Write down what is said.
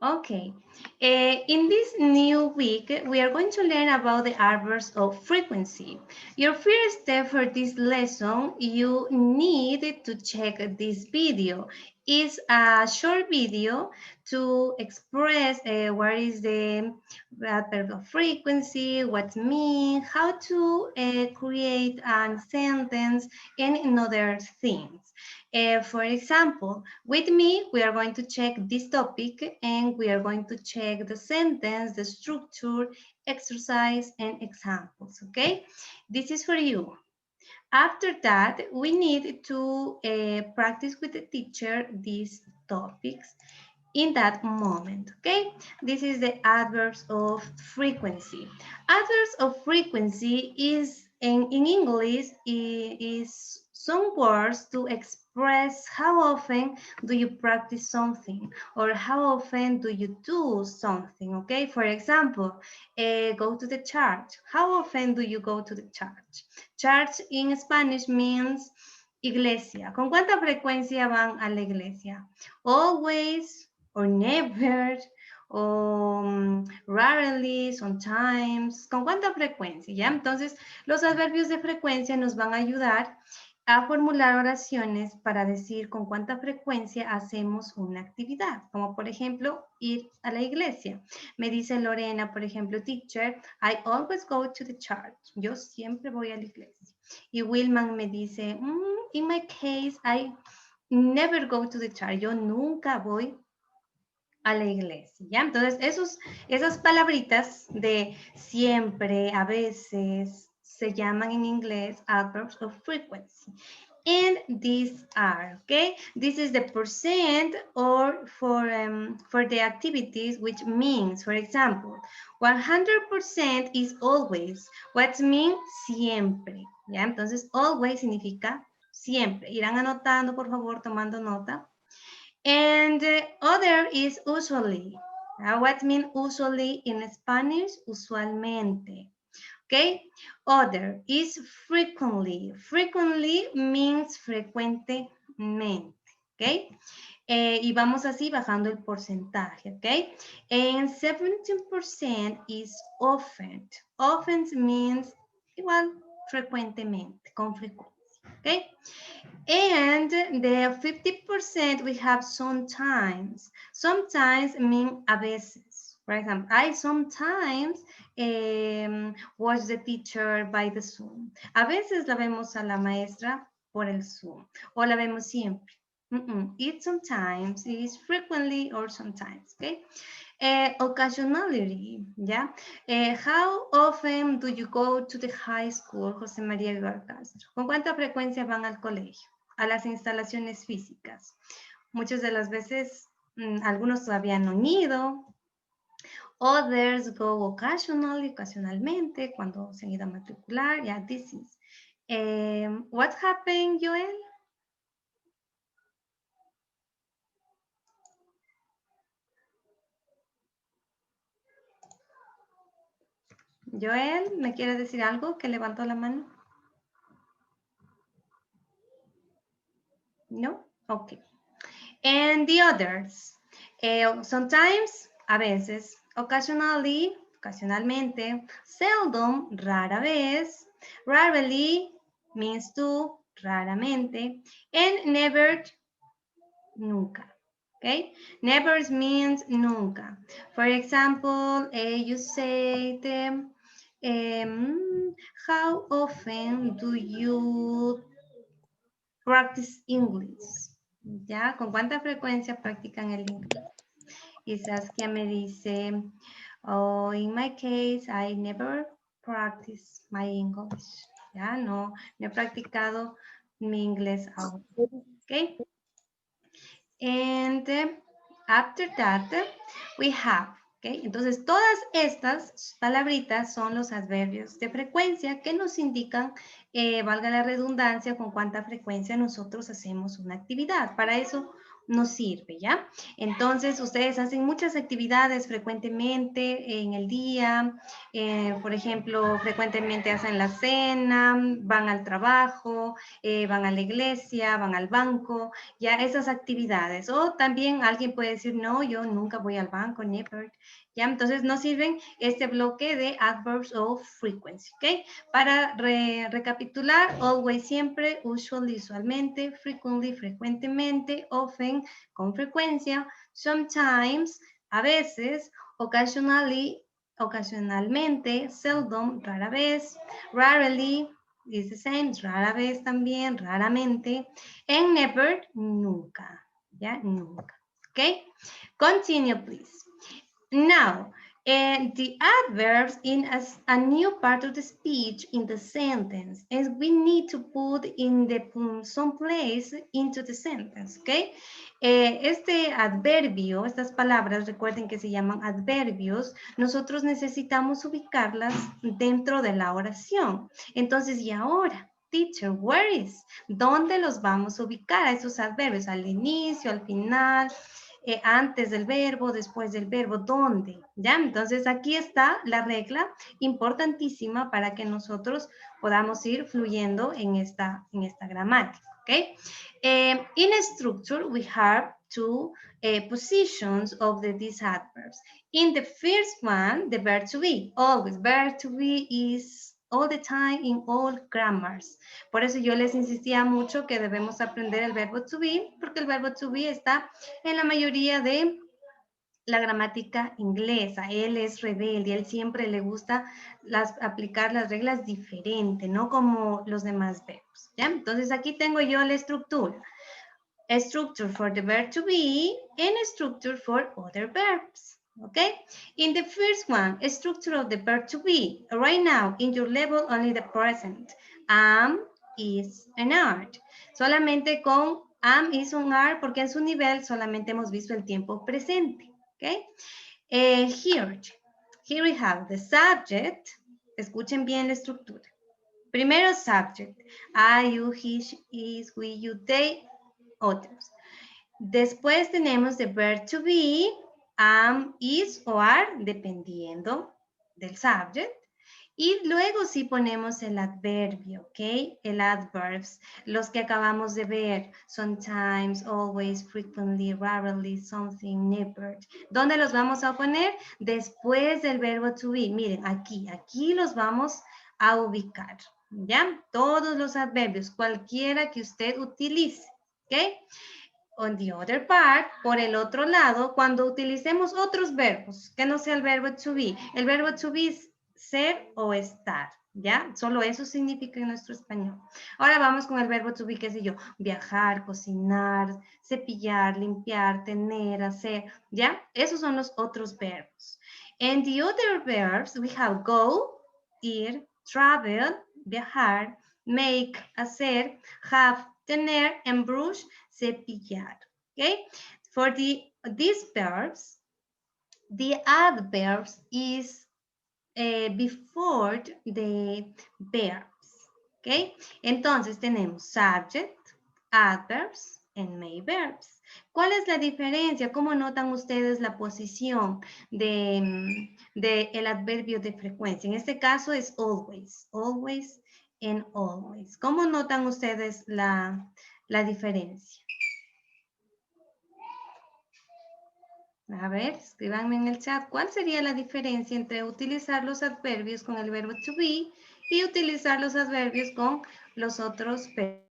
Okay, in this new week, we are going to learn about the adverbs of frequency. Your first step for this lesson, you need to check this video. It's a short video to express what is the adverb of frequency, what means, how to create a sentence, and other things. For example, with me, we are going to check this topic and we are going to check the sentence, the structure, exercise, and examples, okay? This is for you. After that, we need to practice with the teacher these topics in that moment, okay? This is the adverbs of frequency. Adverbs of frequency is, in English, is some words to express how often do you practice something or how often do you do something, okay? For example, go to the church. How often do you go to the church? Church in Spanish means iglesia. ¿Con cuánta frecuencia van a la iglesia? Always, or never, o rarely, sometimes, ¿con cuánta frecuencia? ¿Ya? Entonces, los adverbios de frecuencia nos van a ayudar a formular oraciones para decir con cuánta frecuencia hacemos una actividad, como por ejemplo, ir a la iglesia. Me dice Lorena, por ejemplo, teacher, I always go to the church. Yo siempre voy a la iglesia. Y Wilman me dice, in my case, I never go to the church. Yo nunca voy a la iglesia, ¿ya? Entonces, esas palabritas de siempre, a veces, se llaman en inglés adverbs of frequency. And these are, okay? This is the percent or for the activities, which means, for example, 100% is always. What means siempre, ¿ya? Entonces, always significa siempre. Irán anotando, por favor, tomando nota. And other is usually. What means usually in Spanish? Usualmente. Okay. Other is frequently. Frequently means frecuentemente. Okay. Y vamos así bajando el porcentaje. Okay. And 17% is often. Often means igual frecuentemente, con frecuencia. Okay. And the 50% we have sometimes. Sometimes mean a veces. For example, I sometimes watch the teacher by the Zoom. A veces la vemos a la maestra por el Zoom. O la vemos siempre. It's sometimes, it is frequently or sometimes, okay? Occasionally, yeah? How often do you go to the high school, José María Guerra Castro? ¿Con cuánta frecuencia van al colegio? A las instalaciones físicas. Muchas de las veces, algunos todavía no han ido. Others go occasionally, ocasionalmente, cuando se han ido a matricular. Yeah, this is. What happened, Joel? Joel, ¿me quiere decir algo? Que levantó la mano. No? Okay. And the others. Sometimes, a veces. Occasionally, ocasionalmente. Seldom, rara vez. Rarely means to, raramente. And never, nunca. Okay? Never means nunca. For example, you say them, how often do you practice English? ¿Ya? ¿Con cuánta frecuencia practican el inglés? Y Saskia me dice, oh, in my case, I never practice my English. ¿Ya? No he practicado mi inglés aún. ¿Ok? And after that, we have, ¿ok? Entonces, todas estas palabritas son los adverbios de frecuencia que nos indican valga la redundancia, con cuánta frecuencia nosotros hacemos una actividad. Para eso nos sirve, ¿ya? Entonces, ustedes hacen muchas actividades frecuentemente en el día, por ejemplo, frecuentemente hacen la cena, van al trabajo, van a la iglesia, van al banco, ya esas actividades. O también alguien puede decir, no, yo nunca voy al banco, never. Ya, entonces nos sirven este bloque de adverbs of frequency, ¿ok? Para recapitular, always, siempre, usually, usualmente, frequently, frecuentemente, often, con frecuencia, sometimes, a veces, occasionally, ocasionalmente, seldom, rara vez, rarely, is the same, rara vez también, raramente, and never, nunca, ¿ya? Nunca, ¿ok? Continue, please. Now, the adverbs in a new part of the speech in the sentence, and we need to put in the some place into the sentence, okay? Este adverbio, estas palabras, recuerden que se llaman adverbios, nosotros necesitamos ubicarlas dentro de la oración. Entonces, ¿y ahora? Teacher, where is? ¿Dónde los vamos a ubicar a esos adverbios? ¿Al inicio, al final? Antes del verbo, después del verbo, ¿dónde? ¿Ya? Entonces aquí está la regla importantísima para que nosotros podamos ir fluyendo en esta gramática, ¿ok? In structure, we have two positions of these adverbs. In the first one, the verb to be, always, verb to be is all the time in all grammars. Por eso yo les insistía mucho que debemos aprender el verbo to be, porque el verbo to be está en la mayoría de la gramática inglesa. Él es rebelde, él siempre le gusta aplicar las reglas diferente, no como los demás verbos, ¿ya? Entonces aquí tengo yo la estructura. A structure for the verb to be and a structure for other verbs. Okay? In the first one, a structure of the verb to be. Right now, in your level, only the present. Am, is, and are. Solamente con am, is, and are, porque en su nivel solamente hemos visto el tiempo presente. Okay? Here we have the subject. Escuchen bien la estructura. Primero subject. I, you, he, she, is, we, you, they, otros. Después tenemos the verb to be, am, is o are, dependiendo del subject. Y luego sí ponemos el adverbio, ¿ok? El adverbs, los que acabamos de ver. Sometimes, always, frequently, rarely, something, never. ¿Dónde los vamos a poner? Después del verbo to be. Miren, aquí los vamos a ubicar, ¿ya? Todos los adverbios, cualquiera que usted utilice, ¿ok? On the other part, por el otro lado, cuando utilicemos otros verbos, que no sea el verbo to be. El verbo to be es ser o estar, ¿ya? Solo eso significa en nuestro español. Ahora vamos con el verbo to be, qué sé yo, viajar, cocinar, cepillar, limpiar, tener, hacer, ¿ya? Esos son los otros verbos. And the other verbs, we have go, ir, travel, viajar, make, hacer, have, tener, and brush, cepillar. Okay? For these verbs, the adverbs is before the verbs. Okay? Entonces tenemos subject, adverbs, and main verbs. ¿Cuál es la diferencia? ¿Cómo notan ustedes la posición de el adverbio de frecuencia? En este caso es always, always and always. ¿Cómo notan ustedes la diferencia? A ver, escríbanme en el chat, ¿cuál sería la diferencia entre utilizar los adverbios con el verbo to be y utilizar los adverbios con los otros verbos?